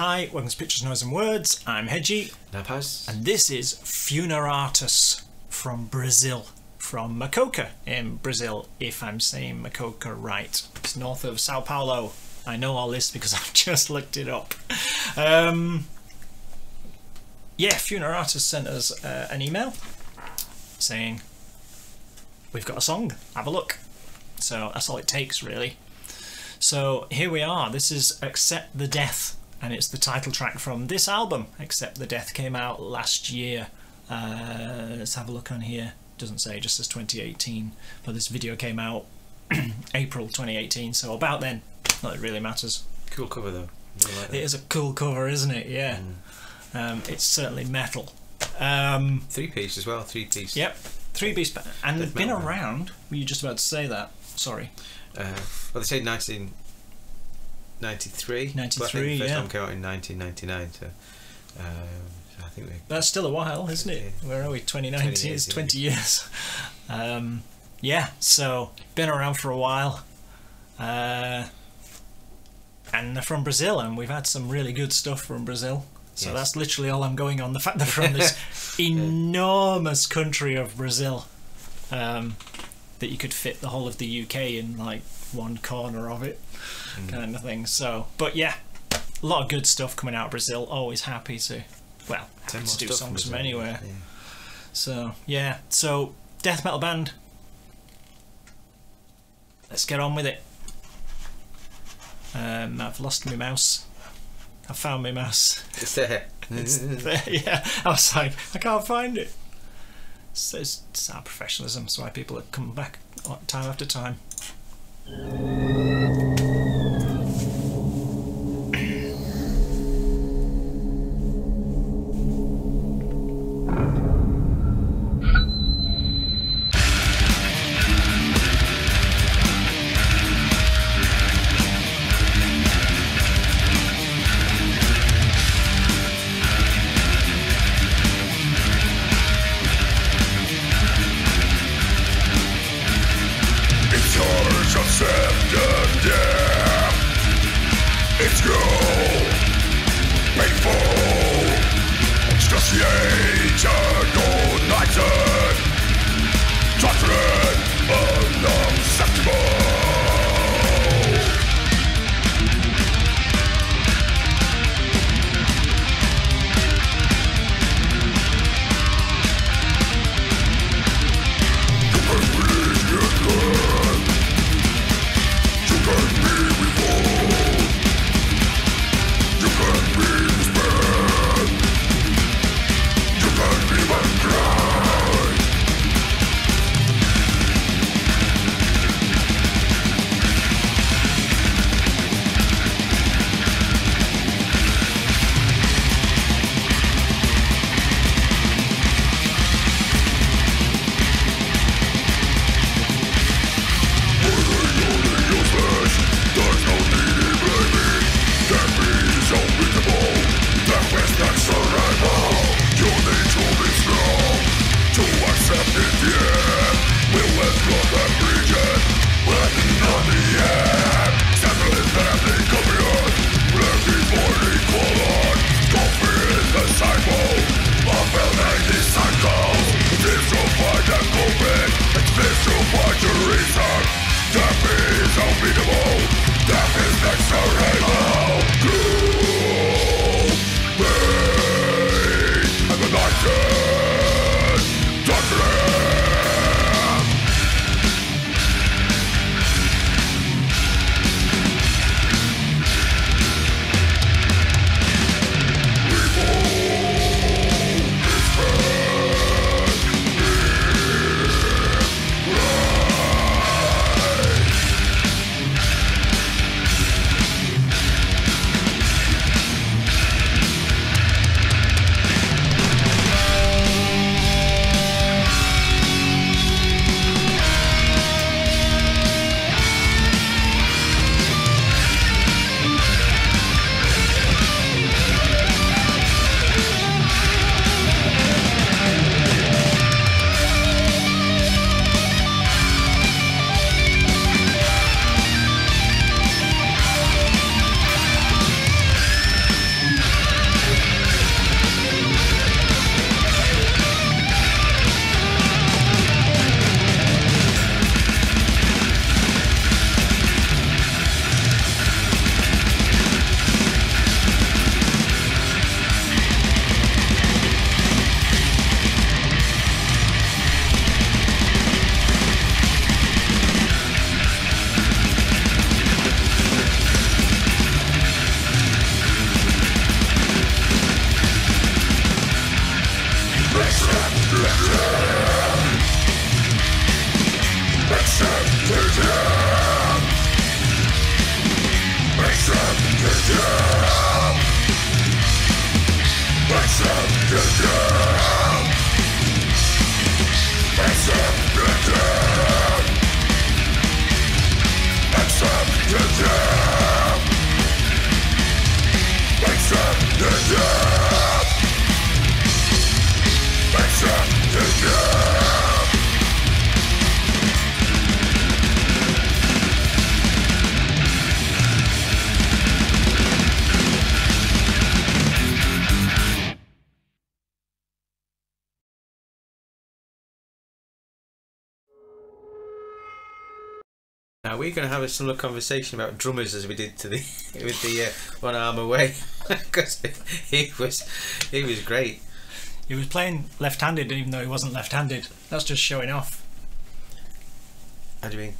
Hi, welcome to Pictures, Noise and Words. I'm Hedgy. I'm Paz. And this is Funeratus from Brazil. From Mococa in Brazil, if I'm saying Mococa right. It's north of Sao Paulo. I know all this because I've just looked it up. Yeah, Funeratus sent us an email saying, we've got a song, have a look. So that's all it takes, really. So here we are. This is Accept the Death, and it's the title track from this album. Accept the Death came out last year. Let's have a look on here. Doesn't say, it just says 2018, but this video came out April 2018, so about then. Not that it really matters. Cool cover though. Really like that. It is a cool cover, isn't it? Yeah. It's certainly metal. 3-piece as well. 3-piece. Yep, 3-piece, and Death been metal. around. Were you just about to say that? Sorry. Well, they say 1993. 93, but I think the first yeah. one came out in 1999. So I think That's still a while, isn't it? Where are we? 2019 is 20 years. Yeah, so been around for a while. And they're from Brazil, and we've had some really good stuff from Brazil. So Yes. that's literally all I'm going on. The fact they're from this enormous country of Brazil, that you could fit the whole of the UK in like one corner of it, kind of thing. So, but yeah, a lot of good stuff coming out of Brazil. Always happy to, well, happy to do songs from anywhere. Yeah. So yeah, so death metal band. Let's get on with it. I've lost my mouse. I found my mouse. It's there. It's there, yeah. I was like, I can't find it. It's our professionalism. That's why people have come back time after time. It's cold, painful, excruciating, united, tortured, unacceptable. Are we going to have a similar conversation about drummers as we did to the with the One Arm Away? Because he was great. He was playing left-handed even though he wasn't left-handed. That's just showing off. How do you mean?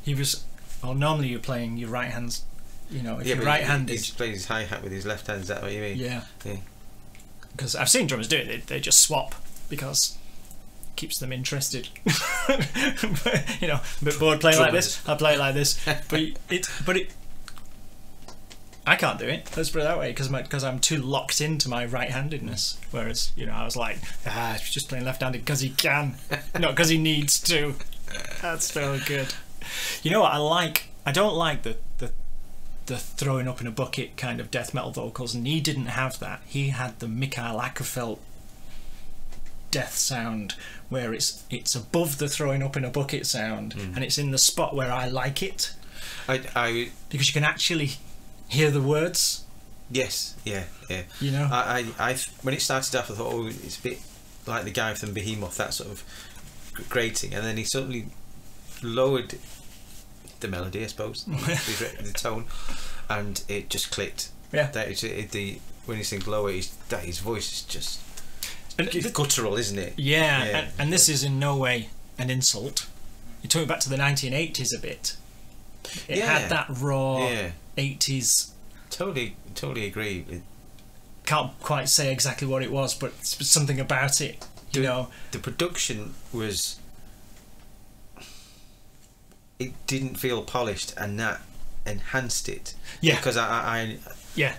He was. Well, normally you're playing your right hands. You know, if Yeah, you're but right-handed. he's playing his hi-hat with his left hand. Is that what you mean? Yeah. Yeah. Because I've seen drummers do it. They just swap because it keeps them interested. You know, a bit bored playing like this. I play it like this. But it. I can't do it. Let's put it that way, because I'm too locked into my right-handedness. Whereas, you know, I was like, he's just playing left-handed because he can, not because he needs to. That's so good. You know what I like? I don't like the throwing up in a bucket kind of death metal vocals, and he didn't have that. He had the Mikael Ackerfeld death sound, where it's above the throwing up in a bucket sound, and it's in the spot where I like it. Because you can actually hear the words. Yes, yeah. You know, I when it started off, I thought, oh, it's a bit like the guy from Behemoth, that sort of grating, and then he suddenly lowered the melody, I suppose, the tone, and it just clicked. Yeah. That when he sings lower, his voice is just guttural, isn't it? Yeah. And this is in no way an insult. You're talking back to the 1980s a bit. It had that raw 80s. Totally agree. Can't quite say exactly what it was, but something about it. You know, the production was. It didn't feel polished, and that enhanced it. Yeah. Because I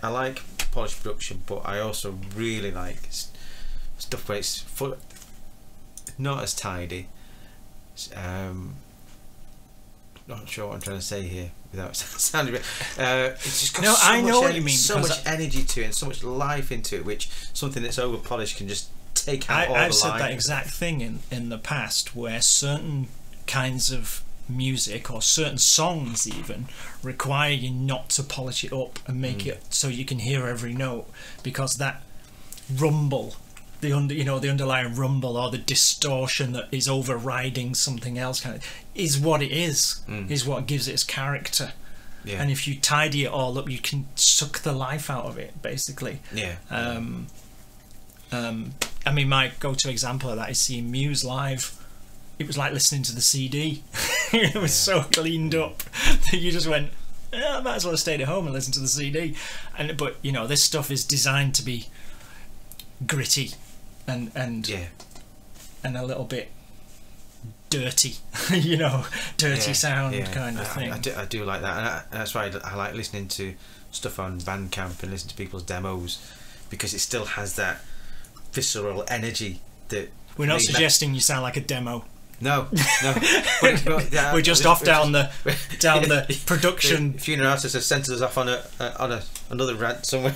like polished production, but I also really like stuff where it's not as tidy. Not sure what I'm trying to say here without sounding. It's just got I know what you mean. So much energy to it, and so much life into it, which something that's over polished can just take out all the life. I've said that exact thing in the past, where certain kinds of music or certain songs even require you not to polish it up and make it so you can hear every note, because that rumble, the underlying rumble or the distortion that is overriding something else kind of is what it is what gives it its character. And if you tidy it all up, you can suck the life out of it, basically. I mean, my go-to example of that is seeing Muse live. It was like listening to the CD. It was so cleaned up that you just went, I might as well have stayed at home and listened to the CD. But you know, this stuff is designed to be gritty and a little bit dirty, you know, dirty sound kind of thing. I do like that, and that's why I like listening to stuff on Bandcamp and listen to people's demos, because it still has that visceral energy that. We're not suggesting you sound like a demo. No. We're just off down the production. Funeratus have sent us off on another rant somewhere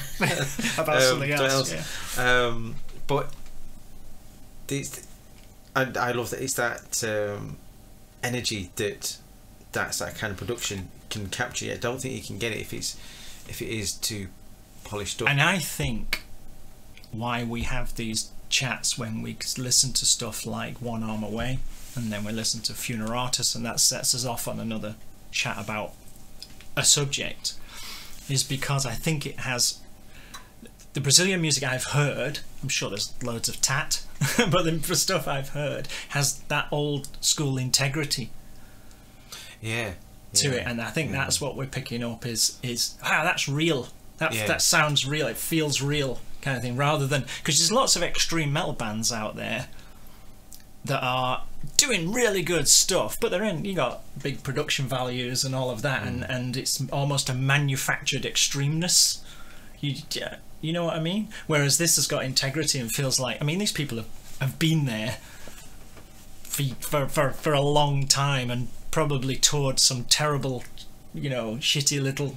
about something else. But I love that it's that energy that's that kind of production can capture. I don't think you can get it if it is too polished up. And I think why we have these chats when we listen to stuff like One Arm Away, and then we listen to Funeratus, and that sets us off on another chat about a subject, is because I think it has the Brazilian music I've heard. I'm sure there's loads of tat, but the stuff I've heard has that old school integrity to it, and I think that's what we're picking up is that's real. That sounds real. It feels real, kind of thing. Rather than, because there's lots of extreme metal bands out there that are doing really good stuff, but you got big production values and all of that, and it's almost a manufactured extremeness. You know what I mean? Whereas this has got integrity and feels like, I mean, these people have been there for a long time and probably toured some terrible, you know, shitty little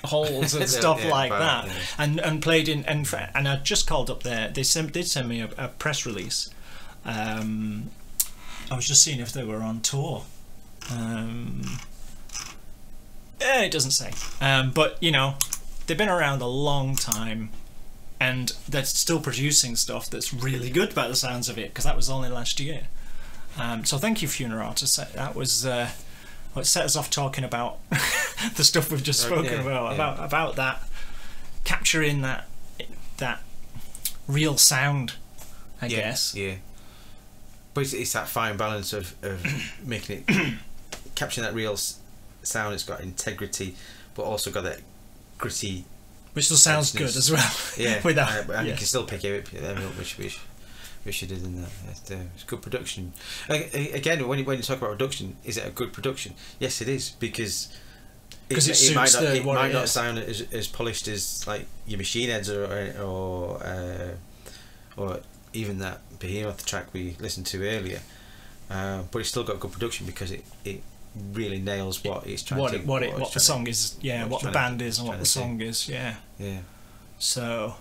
holes and stuff like that, and played in, and I just called up there. They did send me a press release. I was just seeing if they were on tour. It doesn't say, but you know, they've been around a long time, and they're still producing stuff that's really good by the sounds of it, because that was only last year. So thank you, Funeratus. That was Well, it set us off talking about the stuff we've just spoken about that, capturing that real sound, I guess. Yeah. But it's that fine balance of making it, capturing that real sound. It's got integrity, but also got that gritty, which still sounds good as well. Yeah, and you can still pick it up, which you did in that. It's good production. Again, when you talk about production, is it a good production? Yes, it is, because it might not sound as polished as like your Machine Heads or even that Behemoth track we listened to earlier, but it's still got good production because it really nails what it's trying to what the song is, what the band is and what the song is, so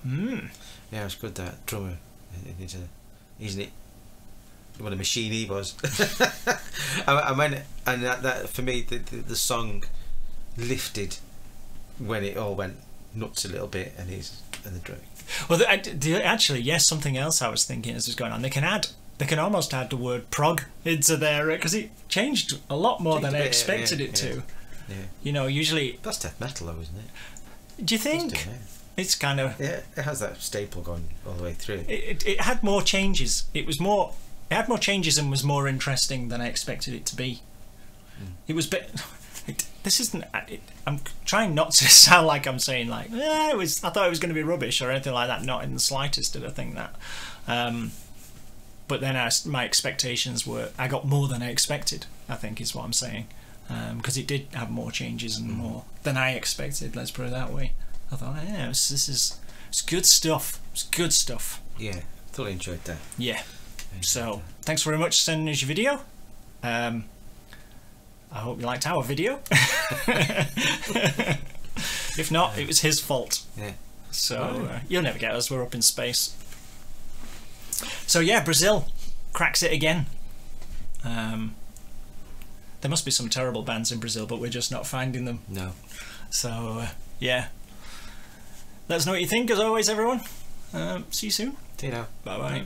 yeah, it's good. That drummer, isn't it? What a machine he was. I mean, and that for me, the song lifted when it all went nuts a little bit, and the drum. Well, actually, yes, something else I was thinking as was going on. They can almost add the word prog into there, because it changed a lot more than I expected it to. Yeah. You know, usually that's death metal, though, isn't it? Do you think? It's kind of it has that staple going all the way through. It had more changes. It had more changes and was more interesting than I expected it to be. It was this isn't. I'm trying not to sound like I'm saying like I thought it was going to be rubbish or anything like that. Not in the slightest did I think that. But then my expectations were, I got more than I expected, I think is what I'm saying, because it did have more changes and more than I expected. Let's put it that way. I thought, it's good stuff. It's good stuff. Yeah, totally enjoyed that. Yeah. So thanks very much for sending us your video. I hope you liked our video. If not, it was his fault. Yeah. So you'll never get us. We're up in space. So yeah, Brazil cracks it again. There must be some terrible bands in Brazil, but we're just not finding them. No. So yeah. Let us know what you think, as always, everyone. See you soon. See you now. Bye bye.